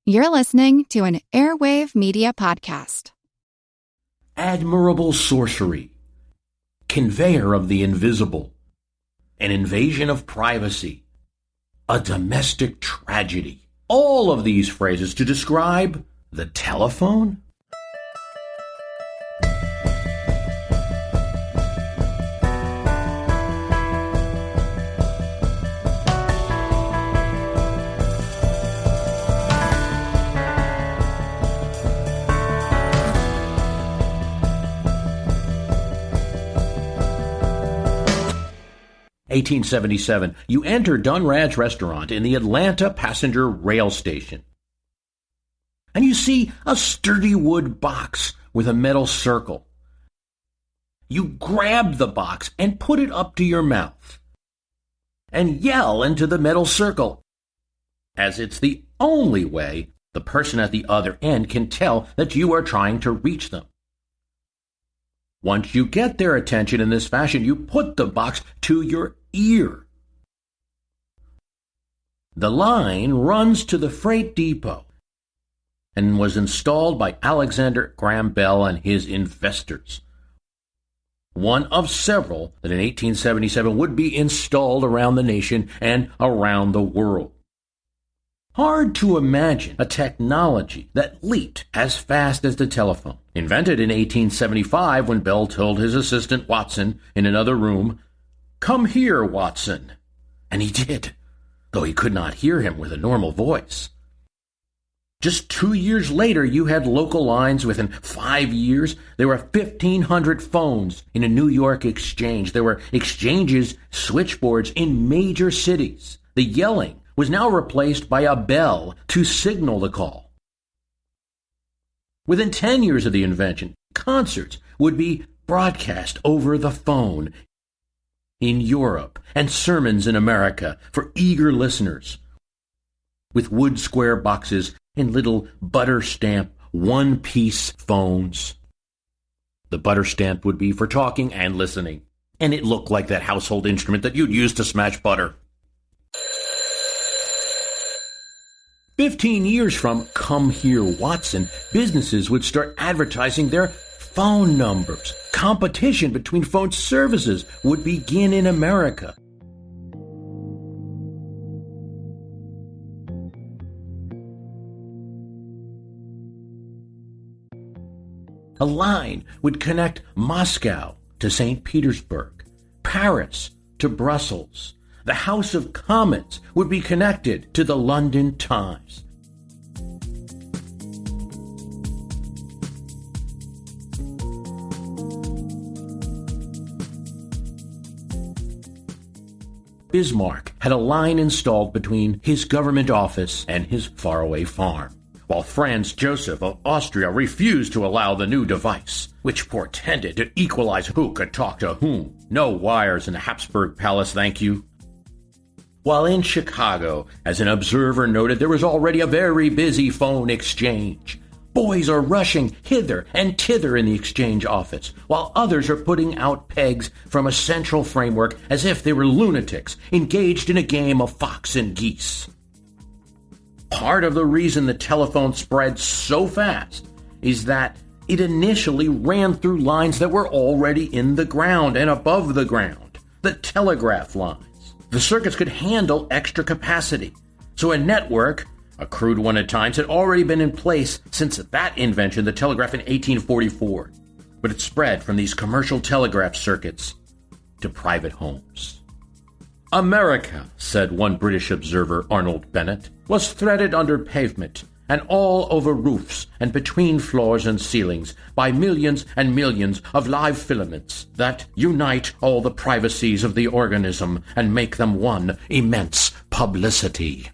You're listening to an Airwave Media Podcast. Admirable sorcery, conveyor of the invisible, an invasion of privacy, a domestic tragedy. All of these phrases to describe the telephone? (1877), you enter Dunrad's restaurant in the Atlanta passenger rail station. And you see a sturdy wood box with a metal circle. You grab the box and put it up to your mouth and yell into the metal circle, as it's the only way the person at the other end can tell that you are trying to reach them. Once you get their attention in this fashion, you put the box to your ear. The line runs to the freight depot and was installed by Alexander Graham Bell and his investors. One of several that in 1877 would be installed around the nation and around the world. Hard to imagine a technology that leaped as fast as the telephone. Invented in 1875 when Bell told his assistant Watson in another room, "Come here, Watson." And he did, though he could not hear him with a normal voice. Just 2 years later, you had local lines. Within 5 years, there were 1,500 phones in a New York exchange. There were exchanges, switchboards in major cities. The yelling was now replaced by a bell to signal the call. Within 10 years of the invention, concerts would be broadcast over the phone in Europe and sermons in America for eager listeners, with wood square boxes and little butter stamp one-piece phones. The butter stamp would be for talking and listening, and it looked like that household instrument that you'd use to smash butter. 15 years from "Come Here, Watson," businesses would start advertising their phone numbers. Competition between phone services would begin in America. A line would connect Moscow to St. Petersburg, Paris to Brussels. The House of Commons would be connected to the London Times. Bismarck had a line installed between his government office and his faraway farm, while Franz Joseph of Austria refused to allow the new device, which portended to equalize who could talk to whom. No wires in the Habsburg Palace, thank you. While in Chicago, as an observer noted, there was already a very busy phone exchange. Boys are rushing hither and thither in the exchange office, while others are putting out pegs from a central framework as if they were lunatics engaged in a game of fox and geese. Part of the reason the telephone spread so fast is that it initially ran through lines that were already in the ground and above the ground, the telegraph lines. The circuits could handle extra capacity, so a network, a crude one at times, had already been in place since that invention, the telegraph, in 1844. But it spread from these commercial telegraph circuits to private homes. America, said one British observer, Arnold Bennett, was threaded under pavement and all over roofs and between floors and ceilings by millions and millions of live filaments that unite all the privacies of the organism and make them one immense publicity.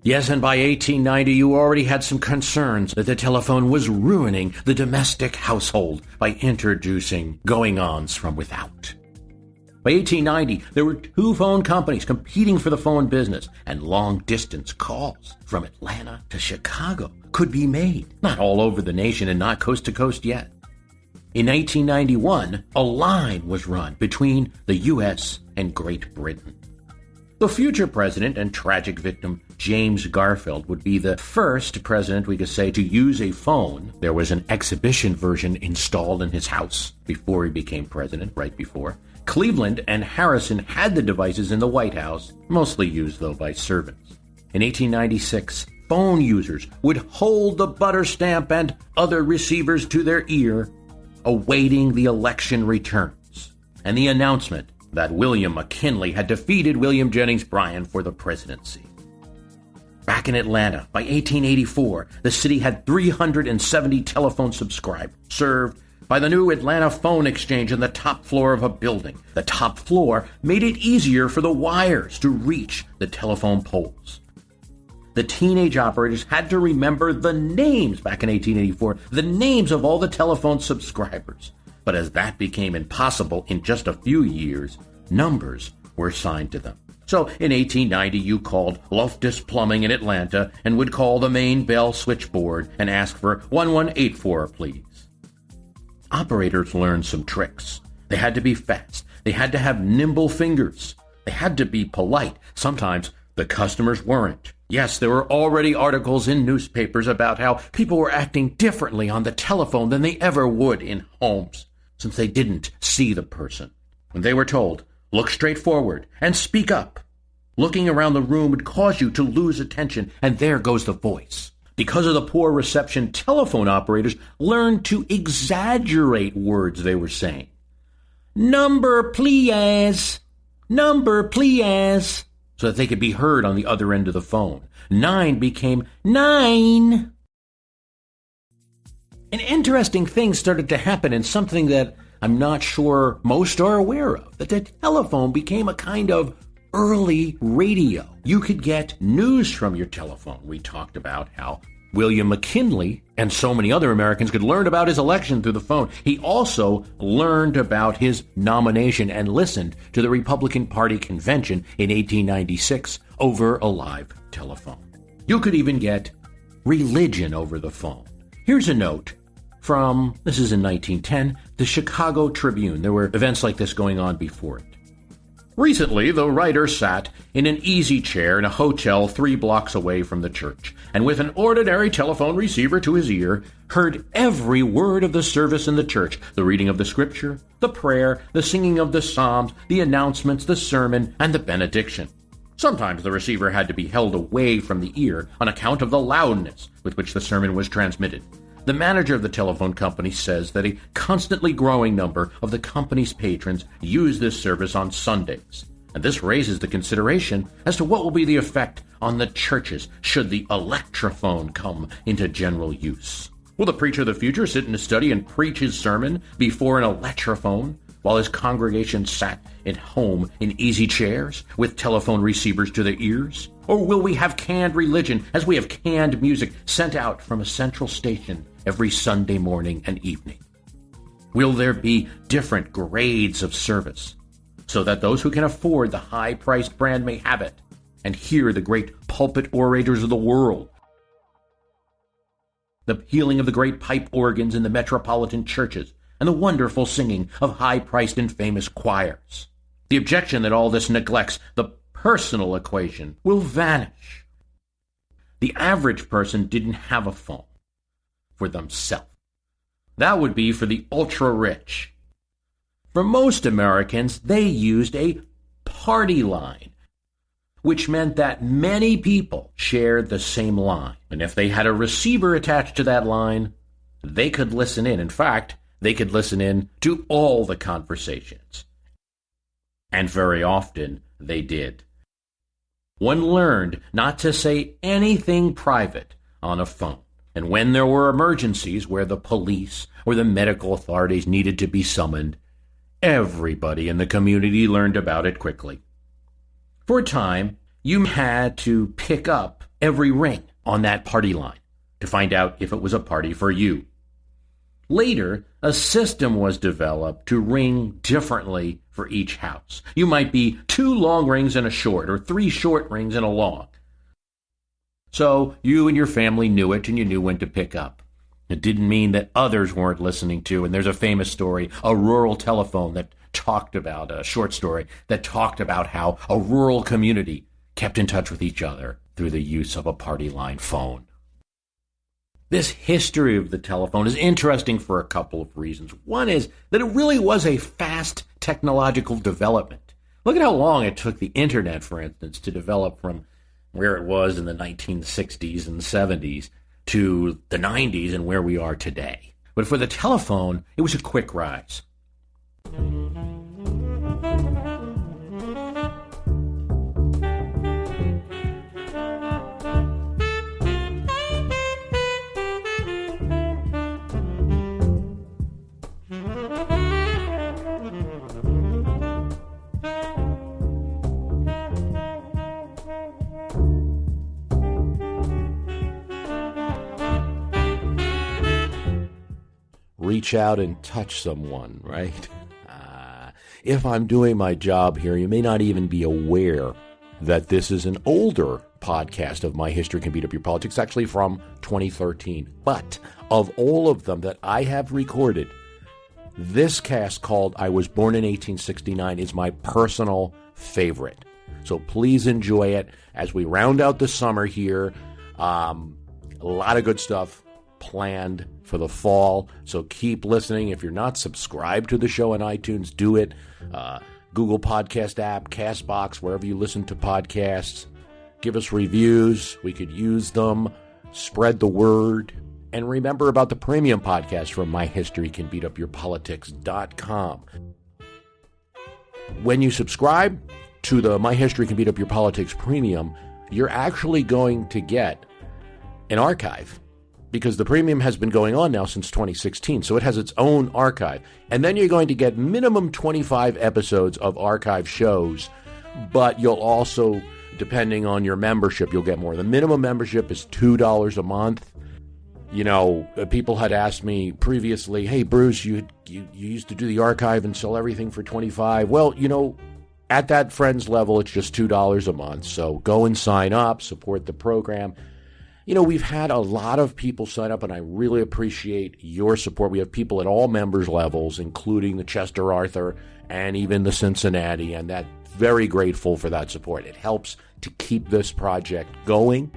Yes, and by 1890 you already had some concerns that the telephone was ruining the domestic household by introducing going-ons from without. By 1890, there were 2 phone companies competing for the phone business, and long-distance calls from Atlanta to Chicago could be made, not all over the nation and not coast to coast yet. In 1891, a line was run between the U.S. and Great Britain. The future president and tragic victim, James Garfield, would be the first president, we could say, to use a phone. There was an exhibition version installed in his house before he became president, right before. Cleveland and Harrison had the devices in the White House, mostly used, though, by servants. In 1896, phone users would hold the butter stamp and other receivers to their ear, awaiting the election returns and the announcement that William McKinley had defeated William Jennings Bryan for the presidency. Back in Atlanta, by 1884, the city had 370 telephone subscribers served by the new Atlanta Phone Exchange on the top floor of a building. The top floor made it easier for the wires to reach the telephone poles. The teenage operators had to remember the names, back in 1884, the names of all the telephone subscribers. But as that became impossible in just a few years, numbers were assigned to them. So in 1890, you called Loftus Plumbing in Atlanta and would call the main bell switchboard and ask for 1184, please. Operators learned some tricks. They had to be fast. They had to have nimble fingers. They had to be polite. Sometimes the customers weren't. Yes, there were already articles in newspapers about how people were acting differently on the telephone than they ever would in homes, since they didn't see the person. When they were told, look straight forward and speak up, looking around the room would cause you to lose attention, and there goes the voice. Because of the poor reception, telephone operators learned to exaggerate words they were saying. Number, please. Number, please. So that they could be heard on the other end of the phone. 9 became 9. An interesting thing started to happen, and something that I'm not sure most are aware of, that the telephone became a kind of early radio. You could get news from your telephone. We talked about how William McKinley and so many other Americans could learn about his election through the phone. He also learned about his nomination and listened to the Republican Party convention in 1896 over a live telephone. You could even get religion over the phone. Here's a note from, this is in 1910, the Chicago Tribune. There were events like this going on before it. Recently, the writer sat in an easy chair in a hotel 3 blocks away from the church, and with an ordinary telephone receiver to his ear, heard every word of the service in the church, the reading of the scripture, the prayer, the singing of the psalms, the announcements, the sermon, and the benediction. Sometimes the receiver had to be held away from the ear on account of the loudness with which the sermon was transmitted. The manager of the telephone company says that a constantly growing number of the company's patrons use this service on Sundays, and this raises the consideration as to what will be the effect on the churches should the electrophone come into general use. Will the preacher of the future sit in his study and preach his sermon before an electrophone, while his congregation sat at home in easy chairs with telephone receivers to their ears? Or will we have canned religion as we have canned music sent out from a central station every Sunday morning and evening? Will there be different grades of service so that those who can afford the high-priced brand may have it and hear the great pulpit orators of the world, the pealing of the great pipe organs in the metropolitan churches, and the wonderful singing of high-priced and famous choirs? The objection that all this neglects the personal equation will vanish. The average person didn't have a phone for themselves. That would be for the ultra-rich. For most Americans, they used a party line, which meant that many people shared the same line. And if they had a receiver attached to that line, they could listen in. In fact, they could listen in to all the conversations. And very often, they did. One learned not to say anything private on a phone. And when there were emergencies where the police or the medical authorities needed to be summoned, everybody in the community learned about it quickly. For a time, you had to pick up every ring on that party line to find out if it was a party for you. Later, a system was developed to ring differently for each house. You might be 2 long rings and a short, or 3 short rings and a long. So you and your family knew it, and you knew when to pick up. It didn't mean that others weren't listening to, and there's a famous story, a rural telephone that talked about, a short story that talked about how a rural community kept in touch with each other through the use of a party line phone. This history of the telephone is interesting for a couple of reasons. One is that it really was a fast technological development. Look at how long it took the internet, for instance, to develop from where it was in the 1960s and 70s to the 90s and where we are today. But for the telephone, it was a quick rise. Reach out and touch someone, right? If I'm doing my job here, you may not even be aware that this is an older podcast of My History Can Beat Up Your Politics, actually from 2013. But of all of them that I have recorded, this cast called I Was Born in 1869 is my personal favorite. So please enjoy it as we round out the summer here. A lot of good stuff planned for the fall, so keep listening. If you're not subscribed to the show on iTunes, do it. Google Podcast app, CastBox, wherever you listen to podcasts. Give us reviews. We could use them. Spread the word. And remember about the premium podcast from myhistorycanbeatupyourpolitics.com. When you subscribe to the My History Can Beat Up Your Politics premium, you're actually going to get an archive, because the premium has been going on now since 2016, so it has its own archive. And then you're going to get minimum 25 episodes of archive shows, but you'll also, depending on your membership, you'll get more. The minimum membership is $2 a month. You know, people had asked me previously, hey, Bruce, you used to do the archive and sell everything for $25. Well, you know, at that friends level, it's just $2 a month. So go and sign up, support the program. You know, we've had a lot of people sign up, and I really appreciate your support. We have people at all members levels, including the Chester Arthur and even the Cincinnati, and that very grateful for that support. It helps to keep this project going.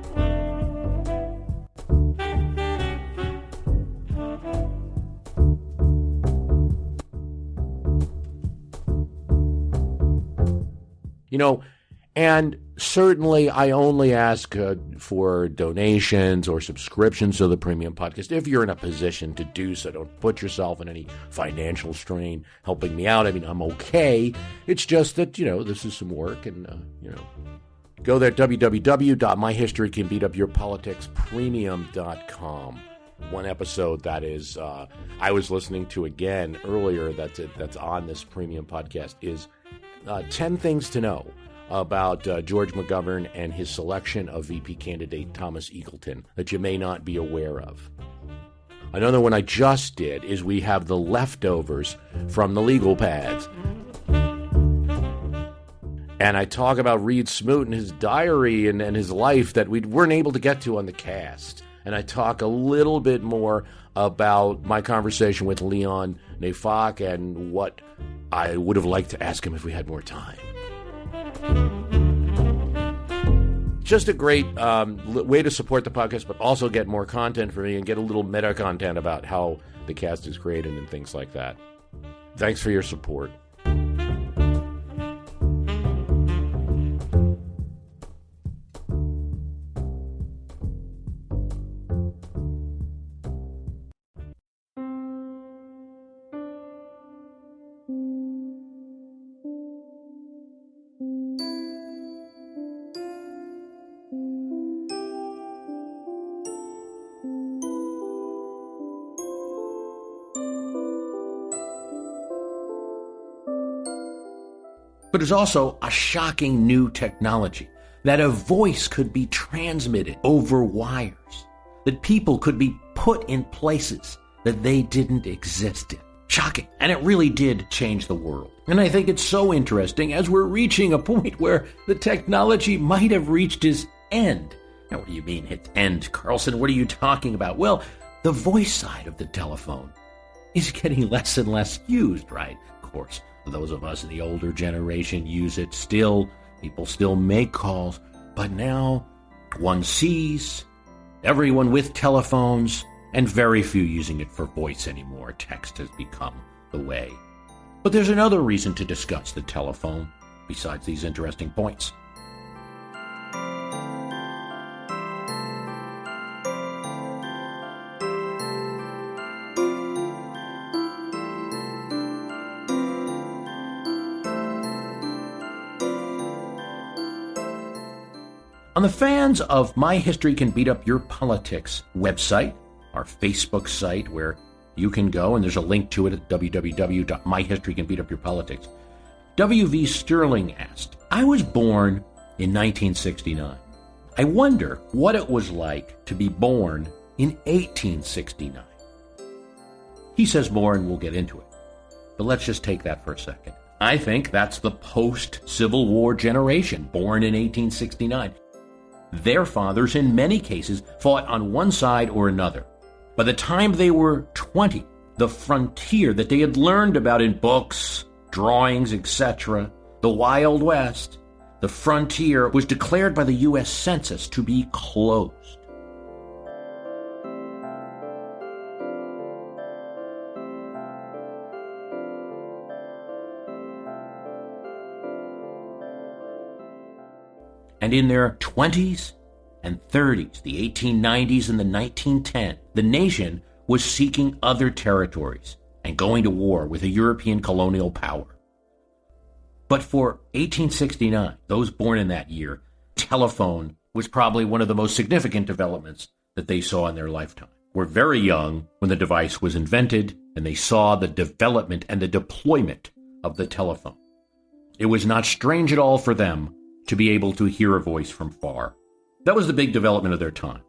You know, and certainly I only ask for donations or subscriptions to the premium podcast if you're in a position to do so. Don't put yourself in any financial strain helping me out. I mean, I'm okay. It's just that, you know, this is some work, and, you know, go there, www.myhistorycanbeatupyourpoliticspremium.com. One episode that is I was listening to again earlier that's on this premium podcast is 10 Things to Know about George McGovern and his selection of VP candidate Thomas Eagleton that you may not be aware of. Another one I just did is we have the leftovers from the legal pads. And I talk about Reed Smoot and his diary and his life that we weren't able to get to on the cast. And I talk a little bit more about my conversation with Leon Neyfakh and what I would have liked to ask him if we had more time. Just a great way to support the podcast, but also get more content from me and get a little meta content about how the cast is created and things like that. Thanks for your support. But it's also a shocking new technology, that a voice could be transmitted over wires, that people could be put in places that they didn't exist in. Shocking. And it really did change the world. And I think it's so interesting as we're reaching a point where the technology might have reached its end. Now, what do you mean its end, Carlson? What are you talking about? Well, the voice side of the telephone is getting less and less used, right? Of course. Those of us in the older generation use it still. People still make calls. But now, one sees everyone with telephones and very few using it for voice anymore. Text has become the way. But there's another reason to discuss the telephone besides these interesting points. On the fans of My History Can Beat Up Your Politics website, our Facebook site where you can go, and there's a link to it at www.myhistorycanbeatupyourpolitics, W.V. Sterling asked, I was born in 1969. I wonder what it was like to be born in 1869. He says more, and we'll get into it. But let's just take that for a second. I think that's the post-Civil War generation, born in 1869. Their fathers, in many cases, fought on one side or another. By the time they were 20, the frontier that they had learned about in books, drawings, etc., the Wild West, the frontier was declared by the U.S. Census to be closed. And in their 20s and 30s, the 1890s and the 1910s, the nation was seeking other territories and going to war with a European colonial power. But for 1869, those born in that year, telephone was probably one of the most significant developments that they saw in their lifetime. Were very young when the device was invented, and they saw the development and the deployment of the telephone. It was not strange at all for them to be able to hear a voice from far. That was the big development of their time.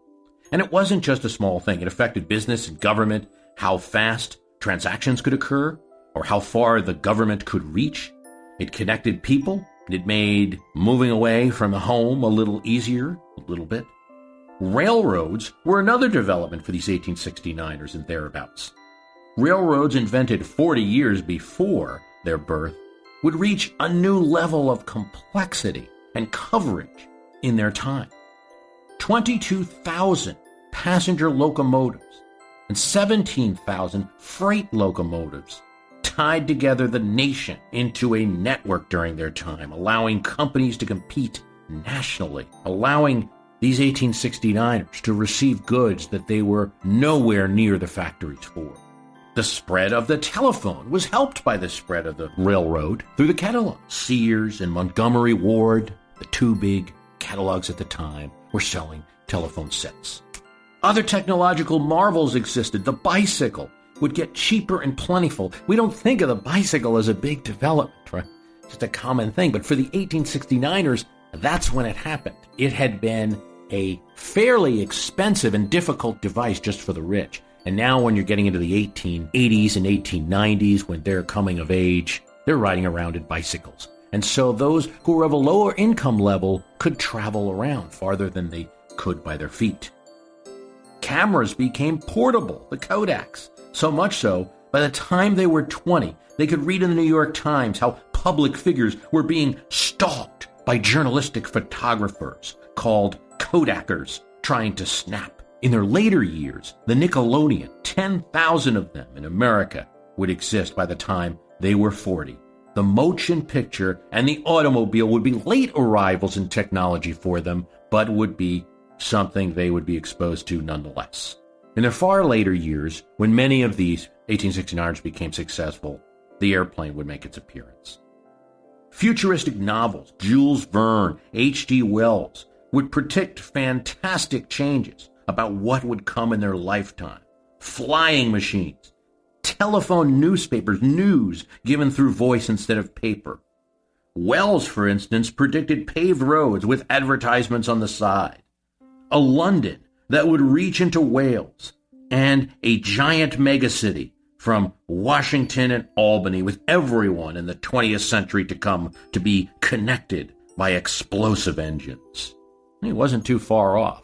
And it wasn't just a small thing. It affected business and government, how fast transactions could occur, or how far the government could reach. It connected people. It made moving away from the home a little easier, a little bit. Railroads were another development for these 1869ers and thereabouts. Railroads invented 40 years before their birth would reach a new level of complexity and coverage in their time. 22,000 passenger locomotives and 17,000 freight locomotives tied together the nation into a network during their time, allowing companies to compete nationally, allowing these 1869ers to receive goods that they were nowhere near the factories for. The spread of the telephone was helped by the spread of the railroad through the catalog. Sears and Montgomery Ward, the two big catalogs at the time, were selling telephone sets. Other technological marvels existed. The bicycle would get cheaper and plentiful. We don't think of the bicycle as a big development, right? Just a common thing. But for the 1869ers, that's when it happened. It had been a fairly expensive and difficult device just for the rich. And now when you're getting into the 1880s and 1890s, when they're coming of age, they're riding around in bicycles. And so those who were of a lower income level could travel around farther than they could by their feet. Cameras became portable, the Kodaks. So much so, by the time they were 20, they could read in the New York Times how public figures were being stalked by journalistic photographers called Kodakers trying to snap. In their later years, the Nickelodeon, 10,000 of them in America, would exist by the time they were 40. The motion picture and the automobile would be late arrivals in technology for them, but would be something they would be exposed to nonetheless. In their far later years, when many of these 1869ers became successful, the airplane would make its appearance. Futuristic novels, Jules Verne, H.G. Wells, would predict fantastic changes about what would come in their lifetime. Flying machines, telephone newspapers, news given through voice instead of paper. Wells, for instance, predicted paved roads with advertisements on the side. A London that would reach into Wales, and a giant megacity from Washington and Albany, with everyone in the 20th century to come to be connected by explosive engines. He wasn't too far off.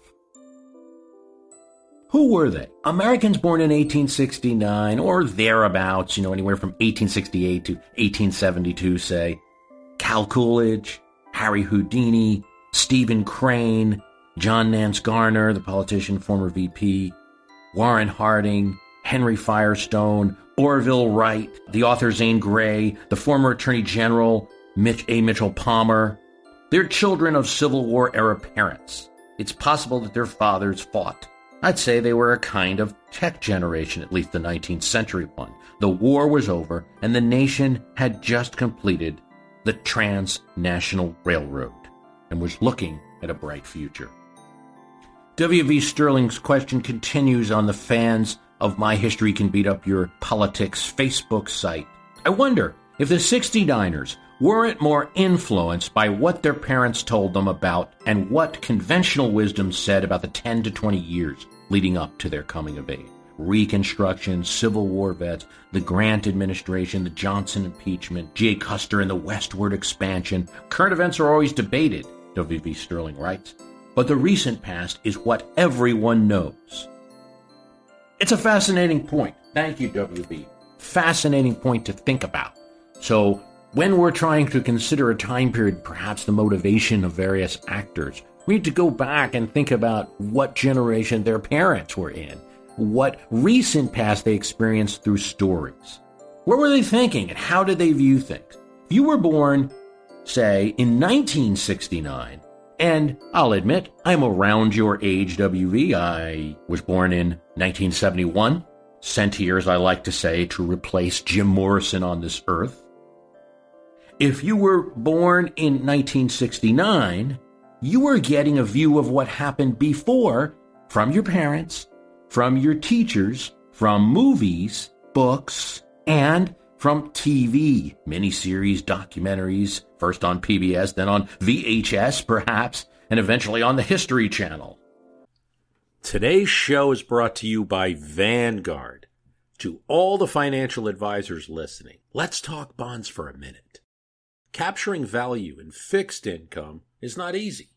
Who were they? Americans born in 1869 or thereabouts, anywhere from 1868 to 1872, say. Cal Coolidge, Harry Houdini, Stephen Crane, John Nance Garner, the politician, former VP, Warren Harding, Henry Firestone, Orville Wright, the author Zane Grey, the former Attorney General Mitchell Palmer. They're children of Civil War-era parents. It's possible that their fathers fought. I'd say they were a kind of tech generation, at least the 19th century one. The war was over, and the nation had just completed the Transnational Railroad and was looking at a bright future. W.V. Sterling's question continues on the Fans of My History Can Beat Up Your Politics Facebook site. I wonder if the 69ers weren't more influenced by what their parents told them about and what conventional wisdom said about the 10 to 20 years leading up to their coming of age. Reconstruction, Civil War vets, the Grant administration, the Johnson impeachment, G.A. Custer and the westward expansion. Current events are always debated, W.V. Sterling writes, but the recent past is what everyone knows. It's a fascinating point. Thank you, W.V. Fascinating point to think about. So, when we're trying to consider a time period, perhaps the motivation of various actors, we need to go back and think about what generation their parents were in, what recent past they experienced through stories. What were they thinking and how did they view things? If you were born, say, in 1969, and I'll admit, I'm around your age, WV. I was born in 1971, sent here, as I like to say, to replace Jim Morrison on this earth. If you were born in 1969, you were getting a view of what happened before from your parents, from your teachers, from movies, books, and from TV, miniseries, documentaries, first on PBS, then on VHS, perhaps, and eventually on the History Channel. Today's show is brought to you by Vanguard. To all the financial advisors listening, let's talk bonds for a minute. Capturing value in fixed income is not easy.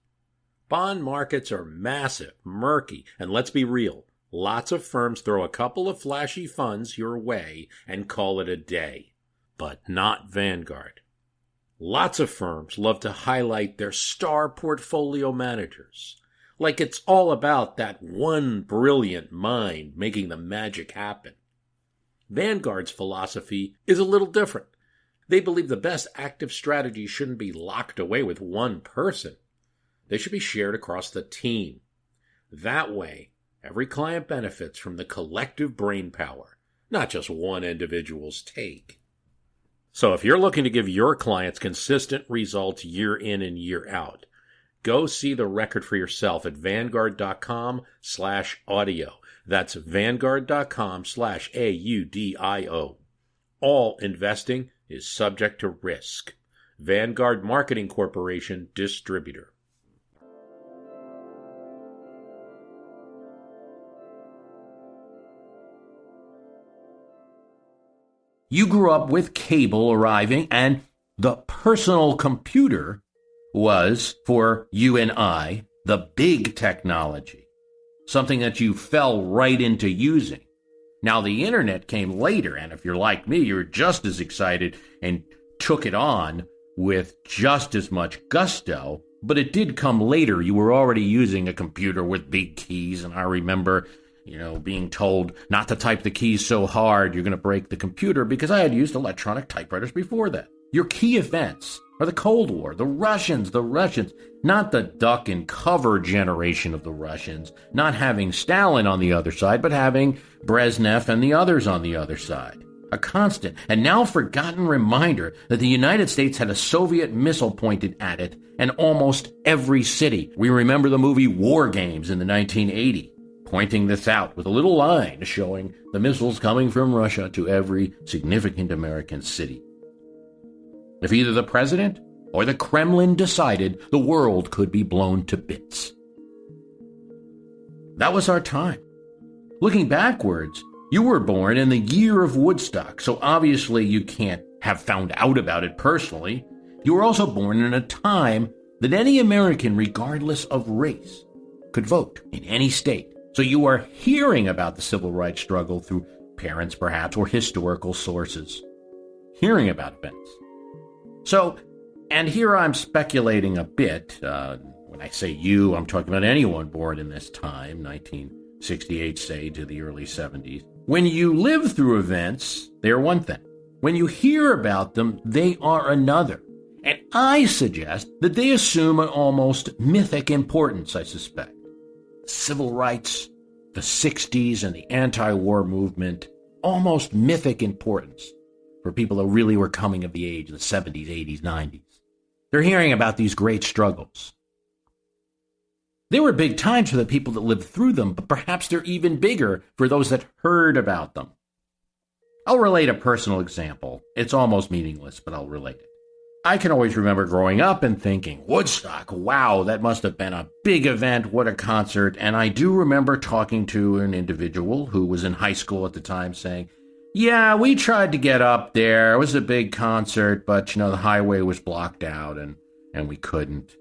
Bond markets are massive, murky, and let's be real, lots of firms throw a couple of flashy funds your way and call it a day. But not Vanguard. Lots of firms love to highlight their star portfolio managers, like it's all about that one brilliant mind making the magic happen. Vanguard's philosophy is a little different. They believe the best active strategy shouldn't be locked away with one person. They should be shared across the team. That way, every client benefits from the collective brain power, not just one individual's take. So if you're looking to give your clients consistent results year in and year out, go see the record for yourself at Vanguard.com/audio. That's Vanguard.com/AUDIO. All investing is subject to risk. Vanguard Marketing Corporation Distributor. You grew up with cable arriving, and the personal computer was, for you and I, the big technology, something that you fell right into using. Now, the internet came later, and if you're like me, you're just as excited and took it on with just as much gusto, but it did come later. You were already using a computer with big keys, and I remember being told not to type the keys so hard you're going to break the computer because I had used electronic typewriters before that. Your key events are the Cold War, the Russians, not the duck and cover generation of the Russians, not having Stalin on the other side, but having Brezhnev and the others on the other side. A constant and now forgotten reminder that the United States had a Soviet missile pointed at it in almost every city. We remember the movie War Games in the 1980. Pointing this out with a little line showing the missiles coming from Russia to every significant American city. If either the president or the Kremlin decided, the world could be blown to bits. That was our time. Looking backwards, you were born in the year of Woodstock, so obviously you can't have found out about it personally. You were also born in a time that any American, regardless of race, could vote in any state. So you are hearing about the civil rights struggle through parents, perhaps, or historical sources. Hearing about events. So, and here I'm speculating a bit. When I say you, I'm talking about anyone born in this time, 1968, say, to the early 70s. When you live through events, they are one thing. When you hear about them, they are another. And I suggest that they assume an almost mythic importance, I suspect. Civil rights, the 60s, and the anti-war movement, almost mythic importance for people that really were coming of the age in the 70s, 80s, 90s. They're hearing about these great struggles. They were big times for the people that lived through them, but perhaps they're even bigger for those that heard about them. I'll relate a personal example. It's almost meaningless, but I'll relate it. I can always remember growing up and thinking, Woodstock, wow, that must have been a big event, what a concert. And I do remember talking to an individual who was in high school at the time saying, yeah, we tried to get up there. It was a big concert, but, the highway was blocked out and we couldn't.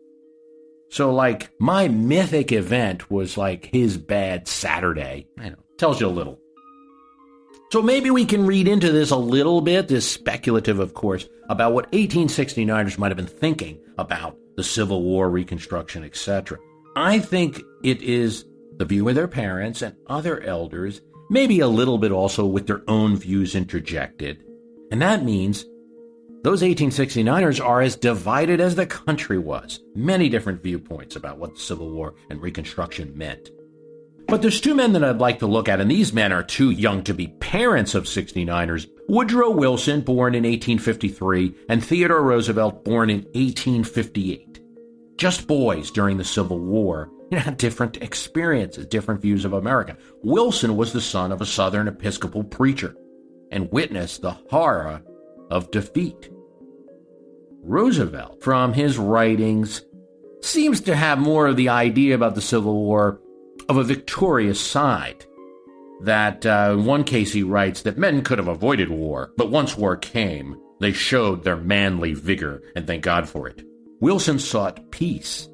So, my mythic event was like his bad Saturday. I know, tells you a little. So maybe we can read into this a little bit, this speculative, of course, about what 1869ers might have been thinking about the Civil War, Reconstruction, etc. I think it is the view of their parents and other elders, maybe a little bit also with their own views interjected. And that means those 1869ers are as divided as the country was. Many different viewpoints about what the Civil War and Reconstruction meant. But there's two men that I'd like to look at, and these men are too young to be parents of 69ers. Woodrow Wilson, born in 1853, and Theodore Roosevelt, born in 1858. Just boys during the Civil War, had different experiences, different views of America. Wilson was the son of a Southern Episcopal preacher and witnessed the horror of defeat. Roosevelt, from his writings, seems to have more of the idea about the Civil War of a victorious side. That in one case he writes that men could have avoided war, but once war came, they showed their manly vigor, and thank God for it. Wilson sought peace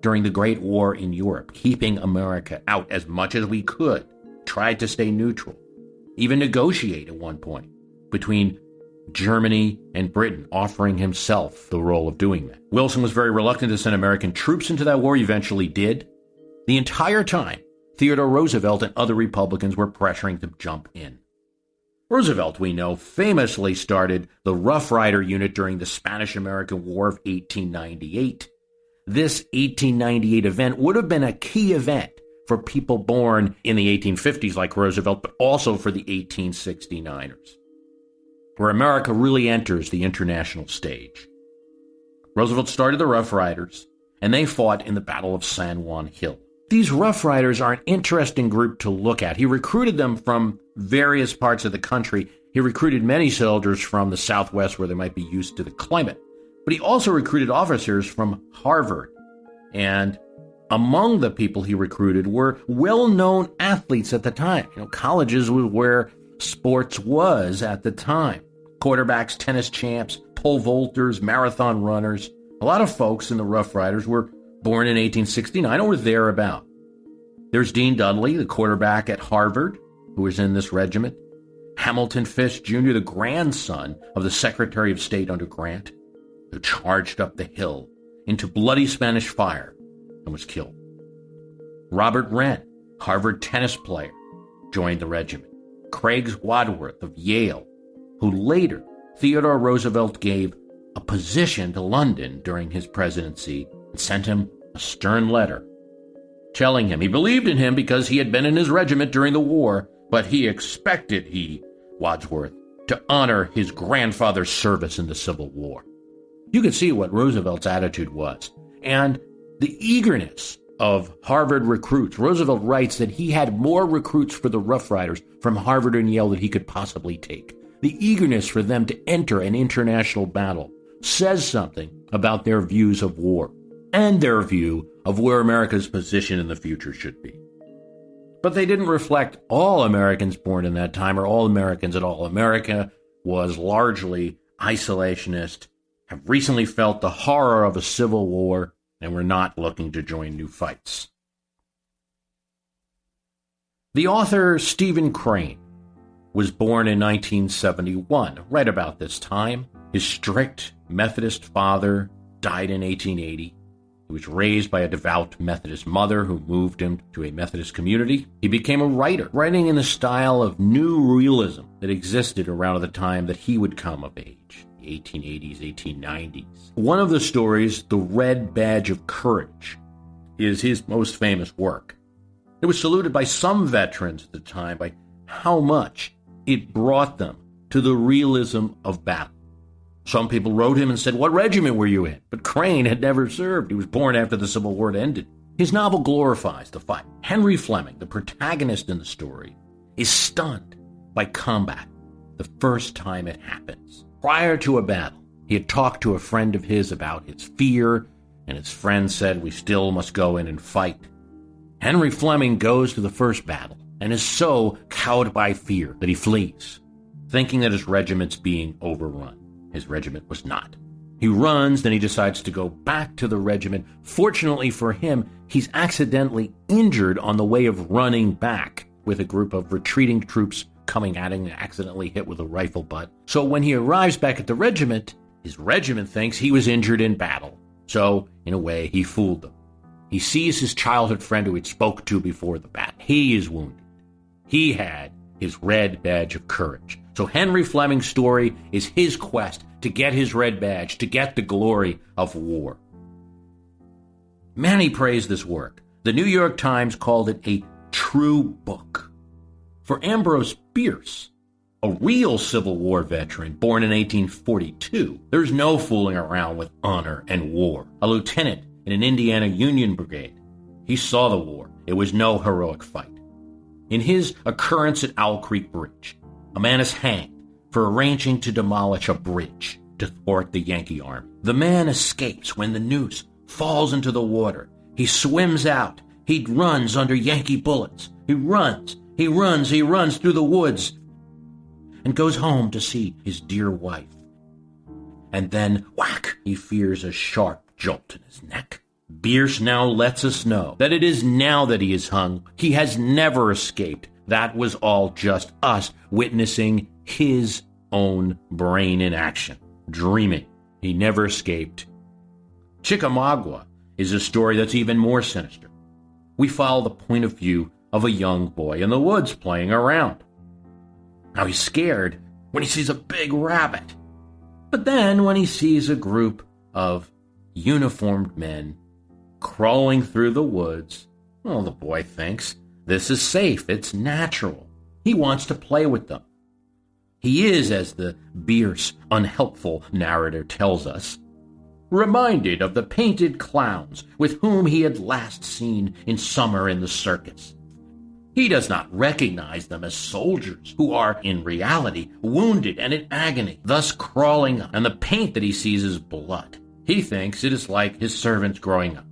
during the Great War in Europe, keeping America out as much as we could, tried to stay neutral, even negotiate at one point between Germany and Britain, offering himself the role of doing that. Wilson was very reluctant to send American troops into that war. He eventually did. The entire time, Theodore Roosevelt and other Republicans were pressuring to jump in. Roosevelt, we know, famously started the Rough Rider unit during the Spanish-American War of 1898. This 1898 event would have been a key event for people born in the 1850s like Roosevelt, but also for the 1869ers, where America really enters the international stage. Roosevelt started the Rough Riders, and they fought in the Battle of San Juan Hill. These Rough Riders are an interesting group to look at. He recruited them from various parts of the country. He recruited many soldiers from the Southwest where they might be used to the climate. But he also recruited officers from Harvard. And among the people he recruited were well-known athletes at the time. Colleges was where sports was at the time. Quarterbacks, tennis champs, pole vaulters, marathon runners. A lot of folks in the Rough Riders were born in 1869 or thereabout. There's Dean Dudley, the quarterback at Harvard, who was in this regiment. Hamilton Fish Jr., the grandson of the Secretary of State under Grant, who charged up the hill into bloody Spanish fire and was killed. Robert Wren, Harvard tennis player, joined the regiment. Craig Wadsworth of Yale, who later Theodore Roosevelt gave a position to London during his presidency and sent him a stern letter telling him he believed in him because he had been in his regiment during the war, but he expected Wadsworth, to honor his grandfather's service in the Civil War. You can see what Roosevelt's attitude was, and the eagerness of Harvard recruits. Roosevelt writes that he had more recruits for the Rough Riders from Harvard and Yale than he could possibly take. The eagerness for them to enter an international battle says something about their views of war and their view of where America's position in the future should be. But they didn't reflect all Americans born in that time or all Americans at all. America was largely isolationist, have recently felt the horror of a civil war, and were not looking to join new fights. The author Stephen Crane was born in 1971, right about this time. His strict Methodist father died in 1880. He was raised by a devout Methodist mother who moved him to a Methodist community. He became a writer, writing in the style of new realism that existed around the time that he would come of age, the 1880s, 1890s. One of the stories, The Red Badge of Courage, is his most famous work. It was saluted by some veterans at the time by how much it brought them to the realism of battle. Some people wrote him and said, "What regiment were you in?" But Crane had never served. He was born after the Civil War had ended. His novel glorifies the fight. Henry Fleming, the protagonist in the story, is stunned by combat the first time it happens. Prior to a battle, he had talked to a friend of his about his fear, and his friend said, "We still must go in and fight." Henry Fleming goes to the first battle and is so cowed by fear that he flees, thinking that his regiment's being overrun. His regiment was not. He runs, then he decides to go back to the regiment. Fortunately for him, he's accidentally injured on the way of running back with a group of retreating troops coming at him and accidentally hit with a rifle butt. So when he arrives back at the regiment, his regiment thinks he was injured in battle. So, in a way, he fooled them. He sees his childhood friend who he'd spoke to before the battle. He is wounded. He had his red badge of courage. So Henry Fleming's story is his quest to get his red badge, to get the glory of war. Many praised this work. The New York Times called it a true book. For Ambrose Bierce, a real Civil War veteran born in 1842, there's no fooling around with honor and war. A lieutenant in an Indiana Union brigade, he saw the war. It was no heroic fight. In his occurrence at Owl Creek Bridge, a man is hanged for arranging to demolish a bridge to thwart the Yankee army. The man escapes when the noose falls into the water. He swims out. He runs under Yankee bullets. He runs through the woods and goes home to see his dear wife. And then, whack, he fears a sharp jolt in his neck. Bierce now lets us know that it is now that he is hung. He has never escaped. That was all just us witnessing his own brain in action, dreaming. He never escaped. Chickamauga is a story that's even more sinister. We follow the point of view of a young boy in the woods playing around. Now he's scared when he sees a big rabbit. But then when he sees a group of uniformed men crawling through the woods, well, the boy thinks, this is safe, it's natural. He wants to play with them. He is, as the Bierce unhelpful narrator tells us, reminded of the painted clowns with whom he had last seen in summer in the circus. He does not recognize them as soldiers who are, in reality, wounded and in agony, thus crawling up, and the paint that he sees is blood. He thinks it is like his servants growing up.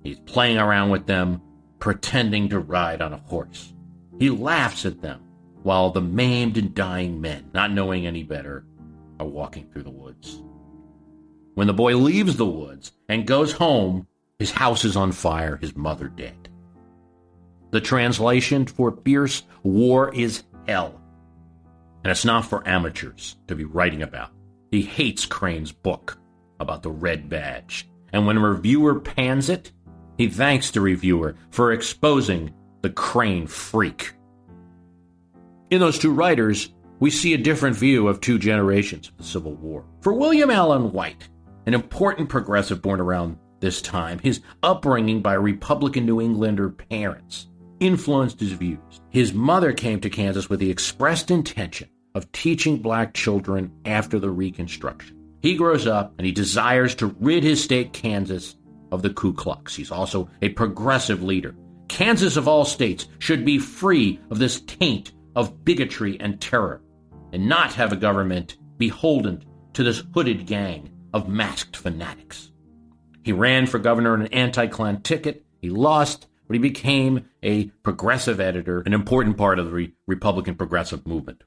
He's playing around with them, pretending to ride on a horse. He laughs at them, while the maimed and dying men, not knowing any better, are walking through the woods. When the boy leaves the woods and goes home, his house is on fire, his mother dead. The translation for Bierce, war is hell. And it's not for amateurs to be writing about. He hates Crane's book about the red badge. And when a reviewer pans it, he thanks the reviewer for exposing the Crane freak. In those two writers, we see a different view of two generations of the Civil War. For William Allen White, an important progressive born around this time, his upbringing by Republican New Englander parents influenced his views. His mother came to Kansas with the expressed intention of teaching black children after the Reconstruction. He grows up and he desires to rid his state, Kansas, of the Ku Klux. He's also a progressive leader. Kansas, of all states, should be free of this taint of bigotry and terror, and not have a government beholden to this hooded gang of masked fanatics. He ran for governor on an anti-Klan ticket. He lost, but he became a progressive editor, an important part of the Republican progressive movement.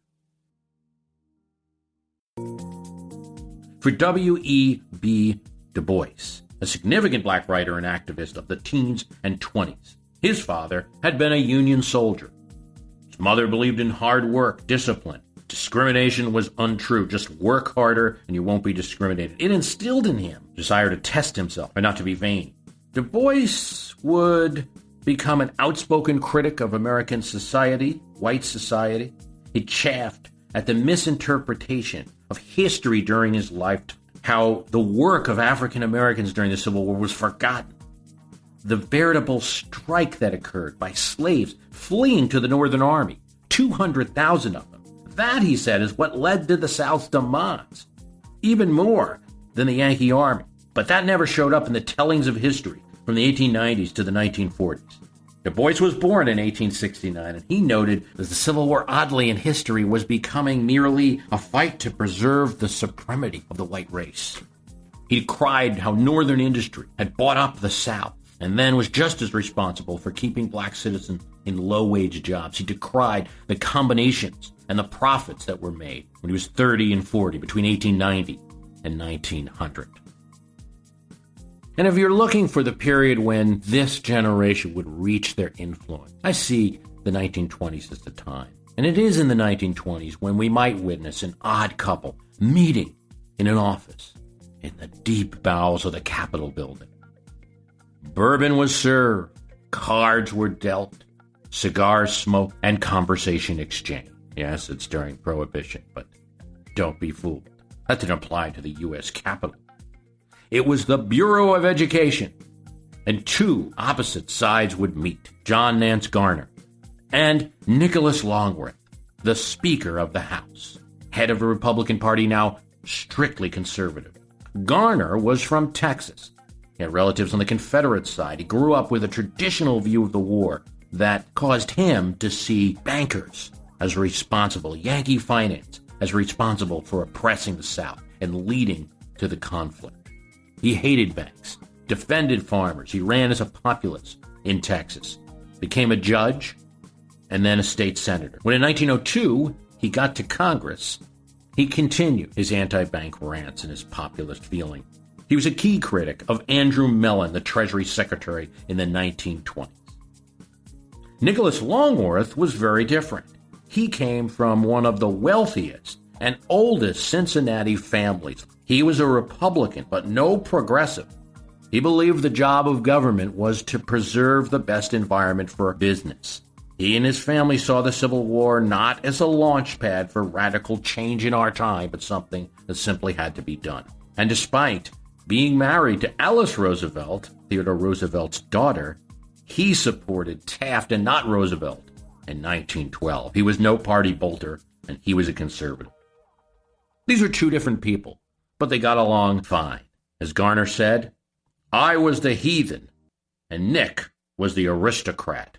For W.E.B. Du Bois, a significant black writer and activist of the teens and 20s, his father had been a Union soldier. Mother believed in hard work, discipline. Discrimination was untrue. Just work harder and you won't be discriminated. It instilled in him a desire to test himself and not to be vain. Du Bois would become an outspoken critic of American society, white society. He chafed at the misinterpretation of history during his lifetime, how the work of African Americans during the Civil War was forgotten. The veritable strike that occurred by slaves fleeing to the Northern Army, 200,000 of them. That, he said, is what led to the South's demise, even more than the Yankee Army. But that never showed up in the tellings of history from the 1890s to the 1940s. Du Bois was born in 1869, and he noted that the Civil War, oddly in history, was becoming merely a fight to preserve the supremacy of the white race. He cried how Northern industry had bought up the South, and then was just as responsible for keeping black citizens in low-wage jobs. He decried the combinations and the profits that were made when he was 30 and 40 between 1890 and 1900. And if you're looking for the period when this generation would reach their influence, I see the 1920s as the time. And it is in the 1920s when we might witness an odd couple meeting in an office in the deep bowels of the Capitol building. Bourbon was served, cards were dealt, cigars smoked, and conversation exchanged. Yes, it's during Prohibition, but don't be fooled. That didn't apply to the U.S. Capitol. It was the Bureau of Education, and two opposite sides would meet, John Nance Garner and Nicholas Longworth, the Speaker of the House, head of the Republican Party, now strictly conservative. Garner was from Texas. He had relatives on the Confederate side. He grew up with a traditional view of the war that caused him to see bankers as responsible, Yankee finance as responsible for oppressing the South and leading to the conflict. He hated banks, defended farmers. He ran as a populist in Texas, became a judge, and then a state senator. When in 1902 he got to Congress, he continued his anti-bank rants and his populist feeling. He was a key critic of Andrew Mellon, the Treasury Secretary in the 1920s. Nicholas Longworth was very different. He came from one of the wealthiest and oldest Cincinnati families. He was a Republican, but no progressive. He believed the job of government was to preserve the best environment for business. He and his family saw the Civil War not as a launch pad for radical change in our time, but something that simply had to be done. And despite being married to Alice Roosevelt, Theodore Roosevelt's daughter, he supported Taft and not Roosevelt in 1912. He was no party bolter, and he was a conservative. These were two different people, but they got along fine. As Garner said, I was the heathen, and Nick was the aristocrat.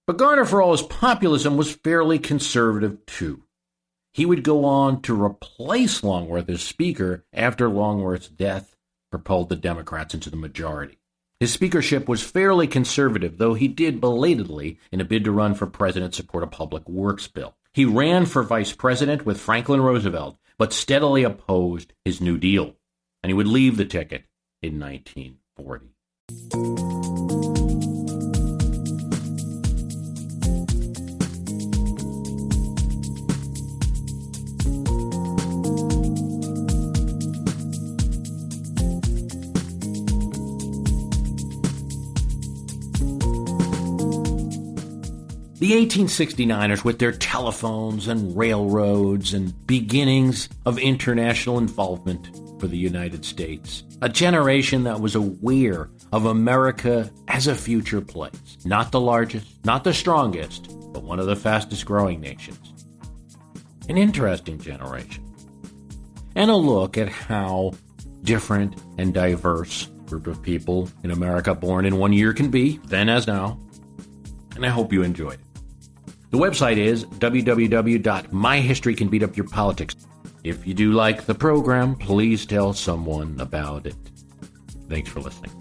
But Garner, for all his populism, was fairly conservative too. He would go on to replace Longworth as Speaker after Longworth's death propelled the Democrats into the majority. His speakership was fairly conservative, though he did belatedly, in a bid to run for president, support a public works bill. He ran for vice president with Franklin Roosevelt, but steadily opposed his New Deal, and he would leave the ticket in 1940. The 1869ers, with their telephones and railroads and beginnings of international involvement for the United States, a generation that was aware of America as a future place, not the largest, not the strongest, but one of the fastest growing nations. An interesting generation. And a look at how different and diverse a group of people in America born in one year can be, then as now. And I hope you enjoyed it. The website is www.myhistorycanbeatupyourpolitics. If you do like the program, please tell someone about it. Thanks for listening.